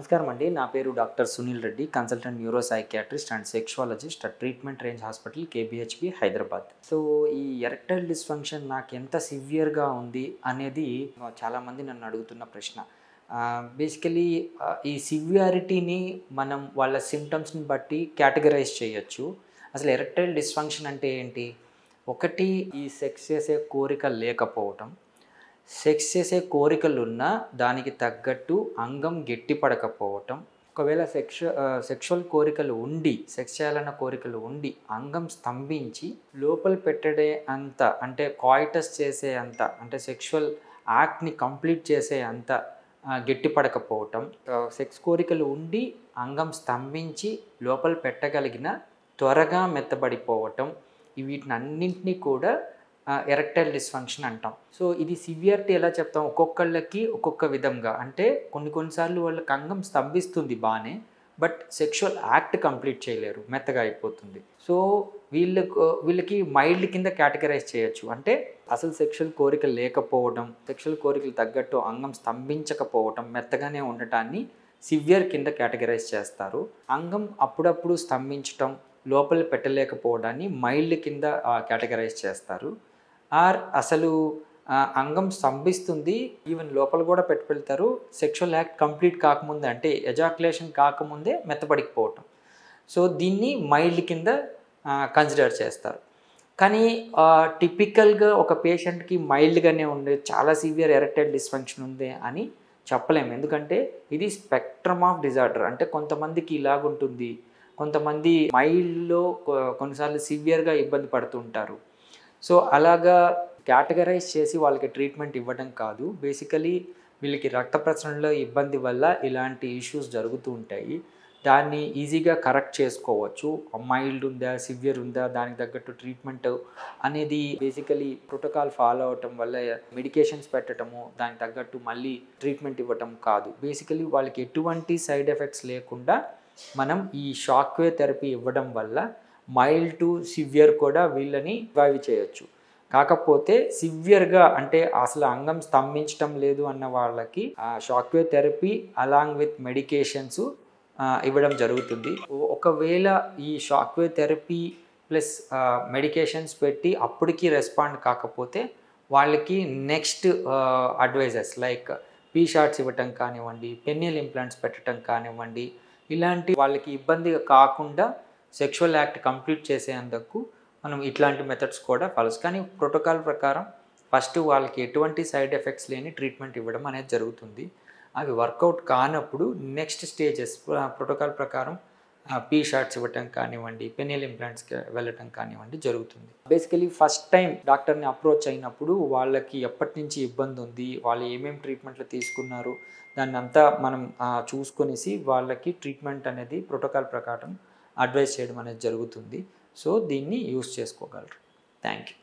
నమస్కారం అండి. నా పేరు doctor Sunil Reddy, consultant neuro psychiatrist and sexologist at treatment range hospital KBHB Hyderabad. So ఈ ఎరెక్టైల్ డిస్ఫంక్షన్ నాకు ఎంత సివియర్గా ఉంది అనేది చాలామంది నన్ను అడుగుతున్న ప్రశ్న. బేసికలీ ఈ సివియారిటీని మనం వాళ్ళ సిమ్టమ్స్ని బట్టి కేటగరైజ్ చేయొచ్చు. అసలు ఎరెక్టైల్ డిస్ఫంక్షన్ అంటే ఏంటి? ఒకటి, ఈ సెక్స్ చేసే కోరిక లేకపోవటం. సెక్స్ చేసే కోరికలున్నా దానికి తగ్గట్టు అంగం గట్టిపడకపోవటం. ఒకవేళ సెక్షువల్ కోరికలు ఉండి, సెక్స్ చేయాలన్న కోరికలు ఉండి అంగం స్తంభించి లోపల పెట్టడే అంత, అంటే కాయిటస్ చేసే అంత, అంటే సెక్షువల్ యాక్ట్ని కంప్లీట్ చేసే అంత గట్టిపడకపోవటం. సెక్స్ కోరికలు ఉండి అంగం స్తంభించి లోపల పెట్టగలిగిన త్వరగా మెత్తబడిపోవటం. వీటిని అన్నింటినీ కూడా ఎరెక్టైల్ డిస్ఫంక్షన్ అంటాం. సో ఇది సివియారిటీ ఎలా చెప్తాం? ఒక్కొక్కళ్ళకి ఒక్కొక్క విధంగా. అంటే కొన్నిసార్లు వాళ్ళకి అంగం స్తంభిస్తుంది బాగానే, బట్ సెక్షువల్ యాక్ట్ కంప్లీట్ చేయలేరు, మెత్తగా అయిపోతుంది. సో వీళ్ళకి మైల్డ్ కింద కేటగరైజ్ చేయొచ్చు. అంటే అసలు సెక్షువల్ కోరికలు లేకపోవడం, సెక్షువల్ కోరికలు తగ్గట్టు అంగం స్తంభించకపోవటం, మెత్తగానే ఉండటాన్ని సివియర్ కింద కేటగరైజ్ చేస్తారు. అంగం అప్పుడప్పుడు స్తంభించటం, లోపల పెట్టలేకపోవడాన్ని మైల్డ్ కింద కేటగరైజ్ చేస్తారు. ఆర్ అసలు అంగం స్తంభిస్తుంది, ఈవెన్ లోపల కూడా పెడతారు, సెక్షువల్ యాక్ట్ కంప్లీట్ కాకముందే, అంటే ఎజాక్యులేషన్ కాకముందే మెత్తబడిపోవటం. సో దీన్ని మైల్డ్ కింద కన్సిడర్ చేస్తారు. కానీ టిపికల్గా ఒక పేషెంట్కి మైల్డ్గానే ఉండే చాలా సివియర్ ఎరెక్టైల్ డిస్ఫంక్షన్ ఉంది అని చెప్పలేము. ఎందుకంటే ఇది స్పెక్ట్రమ్ ఆఫ్ డిజార్డర్. అంటే కొంతమందికి ఇలాగుంటుంది, కొంతమంది మైల్డ్లో కొన్నిసార్లు సివియర్గా ఇబ్బంది పడుతుంటారు. సో అలాగా కేటగరైజ్ చేసి వాళ్ళకి ట్రీట్మెంట్ ఇవ్వడం కాదు. బేసికలీ వీళ్ళకి రక్త ప్రసరణలో ఇబ్బంది వల్ల ఇలాంటి ఇష్యూస్ జరుగుతూ ఉంటాయి. దాన్ని ఈజీగా కరెక్ట్ చేసుకోవచ్చు. మైల్డ్ ఉందా, సివియర్ ఉందా, దానికి తగ్గట్టు ట్రీట్మెంట్ అనేది బేసికలీ ప్రోటోకాల్ ఫాలో అవటం వల్ల మెడికేషన్స్ పెట్టడము, దానికి తగ్గట్టు మళ్ళీ ట్రీట్మెంట్ ఇవ్వటం కాదు. బేసికలీ వాళ్ళకి ఎటువంటి సైడ్ ఎఫెక్ట్స్ లేకుండా మనం ఈ షాక్ వేవ్ థెరపీ ఇవ్వడం వల్ల మైల్డ్ టు సివియర్ కూడా వీళ్ళని రివైవ్ చేయొచ్చు. కాకపోతే సివియర్గా, అంటే అసలు అంగం స్తంభించడం లేదు అన్న వాళ్ళకి shock wave therapy along with medications ఇవ్వడం జరుగుతుంది. ఒకవేళ ఈ shock wave therapy plus medications పెట్టి అప్పటికి రెస్పాండ్ కాకపోతే వాళ్ళకి next advises like P shots ఇవ్వటం కానివ్వండి, పెన్నియల్ ఇంప్లాంట్స్ పెట్టడం కానివ్వండి, ఇలాంటి వాళ్ళకి ఇబ్బంది కాకుండా సెక్షువల్ యాక్ట్ కంప్లీట్ చేసేందుకు మనం ఇట్లాంటి మెథడ్స్ కూడా ఫాలోస్. కానీ ప్రోటోకాల్ ప్రకారం ఫస్ట్ వాళ్ళకి ఎటువంటి సైడ్ ఎఫెక్ట్స్ లేని ట్రీట్మెంట్ ఇవ్వడం అనేది జరుగుతుంది. అవి వర్కౌట్ కానప్పుడు నెక్స్ట్ స్టేజెస్ ప్రోటోకాల్ ప్రకారం పీ షార్ట్స్ ఇవ్వటం కానివ్వండి, పెన్నియల్ ఇంప్లాంట్స్కి వెళ్ళటం కానివ్వండి జరుగుతుంది. బేసికలీ ఫస్ట్ టైం డాక్టర్ని అప్రోచ్ అయినప్పుడు వాళ్ళకి ఎప్పటి నుంచి ఇబ్బంది ఉంది, వాళ్ళు ఏమేమి ట్రీట్మెంట్లు తీసుకున్నారు, దాన్ని అంతా మనం చూసుకొనేసి వాళ్ళకి ట్రీట్మెంట్ అనేది ప్రోటోకాల్ ప్రకారం అడ్వైస్ చేయడం అనేది జరుగుతుంది. సో దీన్ని యూస్ చేసుకోగలరు. Thank you.